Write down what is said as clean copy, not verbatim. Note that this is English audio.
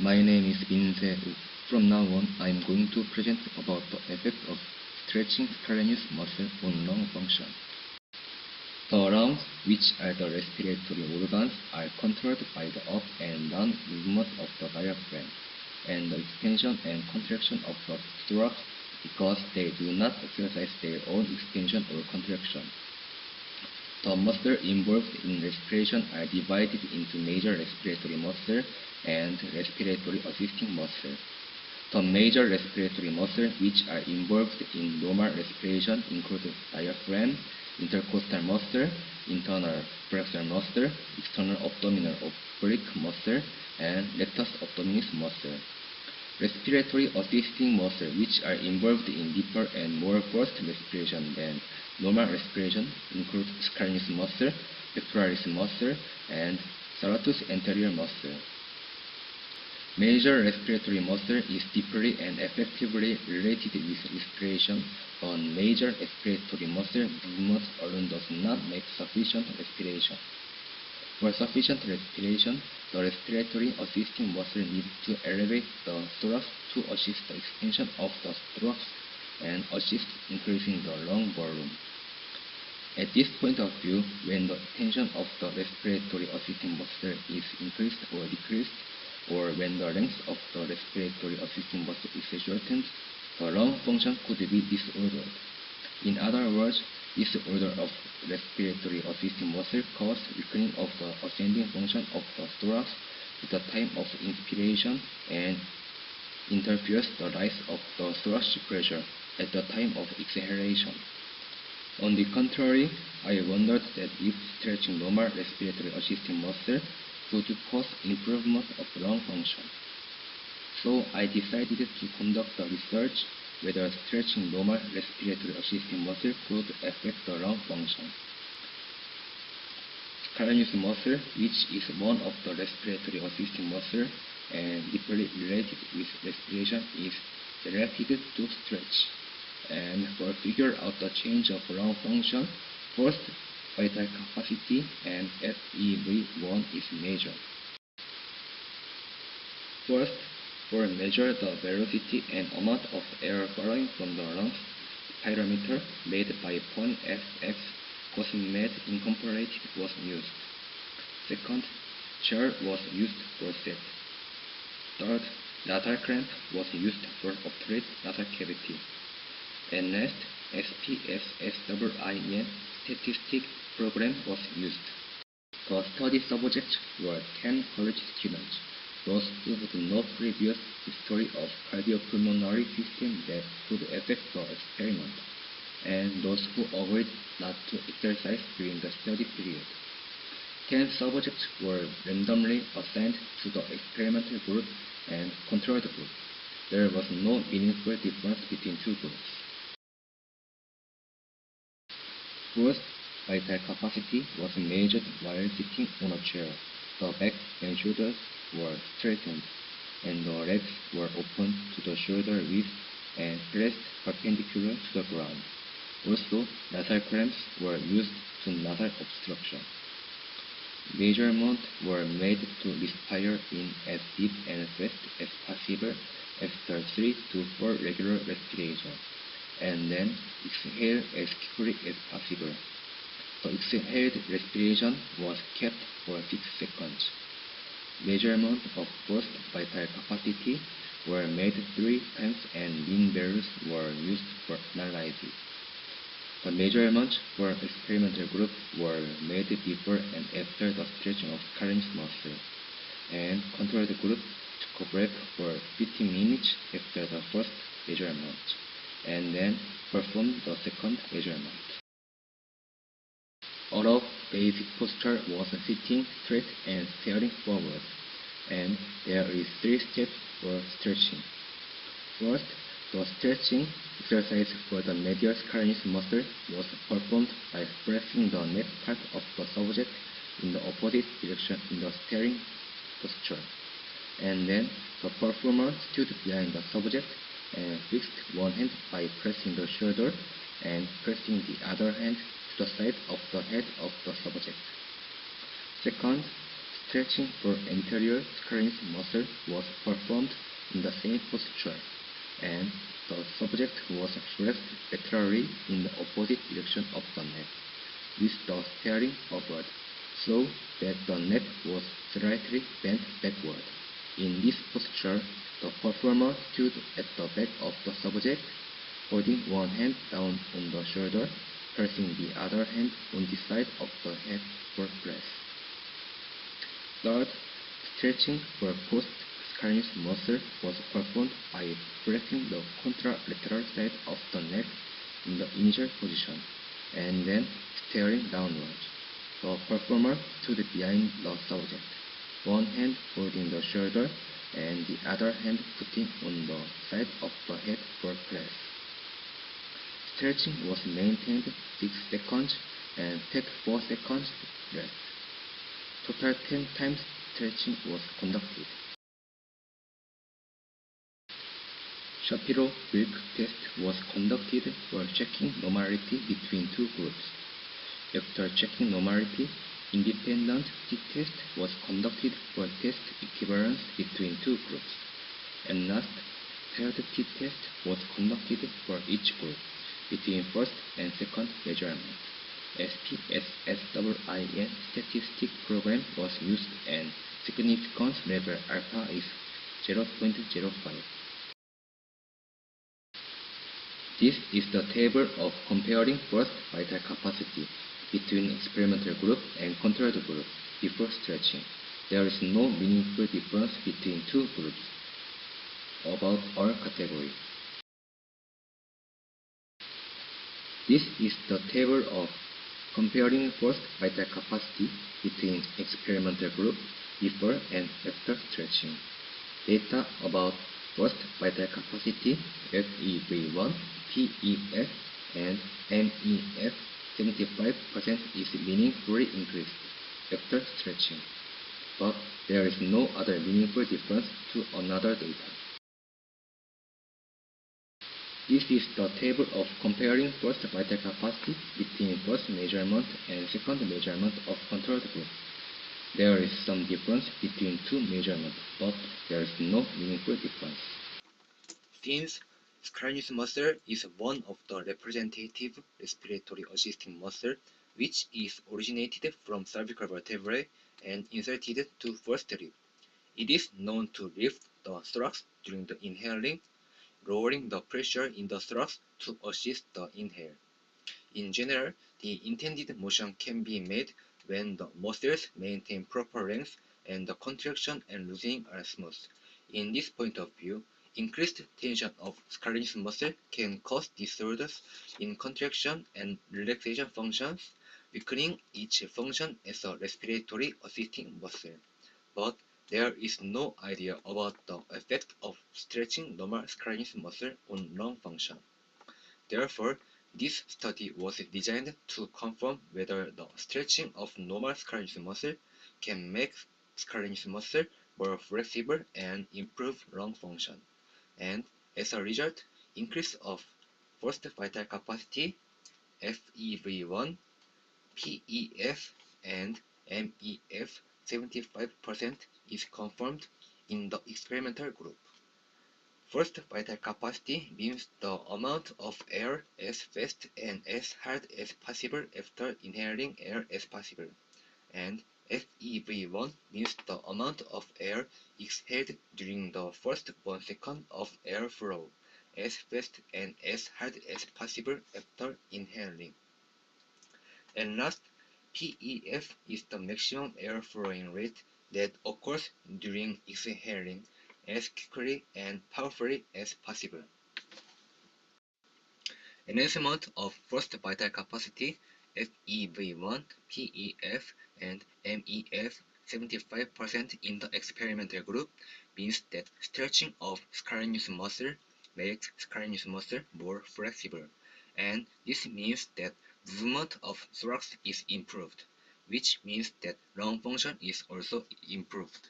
My name is Binse. From now on, I am going to present about the effect of stretching scalenus muscle on lung function. The lungs, which are the respiratory organs, are controlled by the up and down movement of the diaphragm and the expansion and contraction of the thorax because they do not exercise their own expansion or contraction. The muscles involved in respiration are divided into major respiratory muscle and respiratory assisting muscle. The major respiratory muscles which are involved in normal respiration include diaphragm, intercostal muscle, internal flexor muscle, external abdominal oblique muscle, and rectus abdominis muscle. Respiratory assisting muscles which are involved in deeper and more forced respiration than normal respiration include scalenus muscle, pectoralis muscle, and serratus anterior muscle. Major respiratory muscle is deeply and effectively related with respiration, but major respiratory muscle movement alone does not make sufficient respiration. For sufficient respiration, the respiratory assisting muscle needs to elevate the thorax to assist the expansion of the thorax and assist increasing the lung volume. At this point of view, when the tension of the respiratory assisting muscle is increased or decreased, or when the length of the respiratory assisting muscle is shortened, the lung function could be disordered. In other words, disorder of respiratory assisting muscle causes weakening of the ascending function of the thorax at the time of inspiration and interferes the rise of the thoracic pressure at the time of exhalation. On the contrary, I wondered that if stretching normal respiratory assisting muscle could cause improvement of lung function. So I decided to conduct the research whether stretching normal respiratory assisting muscle could affect the lung function. Scalenus muscle, which is one of the respiratory assisting muscle and deeply related with respiration, is directed to stretch. And for figure out the change of lung function, first vital capacity and FEV1 is measured. First, for measure the velocity and amount of air flowing from the lungs, spirometer made by PON-FX COSMED Inc was used. Second, chair was used for set. Third, nasal clamp was used for obtrude nasal cavity. And next, SPSSIIN statistic program was used. The study subjects were 10 college students, those who had no previous history of cardiopulmonary system that could affect the experiment, and those who agreed not to exercise during the study period. 10 subjects were randomly assigned to the experimental group and control group. There was no meaningful difference between two groups. First, vital capacity was measured while sitting on a chair. The back and shoulders were straightened, and the legs were open to the shoulder width and placed perpendicular to the ground. Also, nasal clamps were used to nasal obstruction. Measurements were made to respire in as deep and fast as possible after 3 to 4 regular respiration, and then exhale as quickly as possible. The exhaled respiration was kept for 6 seconds. Measurement of burst vital capacity were made 3 times and mean values were used for analysis. The measurements for experimental group were made before and after the stretching of scalenus muscle, and control group took a break for 15 minutes after the first measurement, and then performed the second measurement. Our basic posture was sitting straight and staring forward, and there is 3 steps for stretching. First, the stretching exercise for the medial scalenus muscle was performed by pressing the neck part of the subject in the opposite direction in the staring posture, and then the performer stood behind the subject and fixed one hand by pressing the shoulder and pressing the other hand to the side of the head of the subject. Second, Stretching for anterior scalenus muscle was performed in the same posture, and the subject was flexed laterally in the opposite direction of the neck, with the steering upward, so that the neck was slightly bent backward. In this posture, the performer stood at the back of the subject, holding one hand down on the shoulder, pressing the other hand on the side of the head for press. Third, stretching for post-scalenus muscle was performed by flexing the contralateral side of the neck in the initial position, and then steering downward. The performer stood behind the subject, one hand holding the shoulder and the other hand putting on the side of the head for press. Stretching was maintained 6 seconds and take 4 seconds rest. Total 10 times stretching was conducted. Shapiro-Wilk test was conducted for checking normality between two groups. After checking normality, independent t-test was conducted for test equivalence between two groups. And last, paired t-test was conducted for each group between first and second measurement. SPSSWIN statistic program was used and significance level alpha is 0.05. This is the table of comparing burst vital capacity between experimental group and controlled group before stretching. There is no meaningful difference between two groups about all categories. This is the table of comparing burst vital capacity between experimental group before and after stretching. Data about burst vital capacity FEV1, PEF, and MEF 75% is meaningfully increased after stretching, but there is no other meaningful difference to another data. This is the table of comparing burst vital capacity between first measurement and second measurement of controlled group. There is some difference between two measurements, but there is no meaningful difference. Since scalenus muscle is one of the representative respiratory assisting muscle which is originated from cervical vertebrae and inserted to first rib, it is known to lift the thorax during the inhaling, lowering the pressure in the thorax to assist the inhale. In general, the intended motion can be made when the muscles maintain proper length and the contraction and loosening are smooth. In this point of view, increased tension of scalenus muscle can cause disorders in contraction and relaxation functions, weakening each function as a respiratory assisting muscle. But there is no idea about the effect of stretching normal scalenus muscle on lung function. Therefore, this study was designed to confirm whether the stretching of normal scalenus muscle can make scalenus muscle more flexible and improve lung function, and as a result, increase of burst vital capacity, FEV1, PEF, and MEF 75% is confirmed in the experimental group. Burst vital capacity means the amount of air as fast and as hard as possible after inhaling air as possible, and FEV1 means the amount of air exhaled during the first 1 second of air flow, as fast and as hard as possible after inhaling. And last, PEF is the maximum air flowing rate that occurs during exhaling as quickly and powerfully as possible. Enhancement of burst vital capacity, FEV1, PEF, and MEF 75% in the experimental group means that stretching of scalenus muscle makes scalenus muscle more flexible, and this means that movement of thorax is improved, which means that lung function is also improved.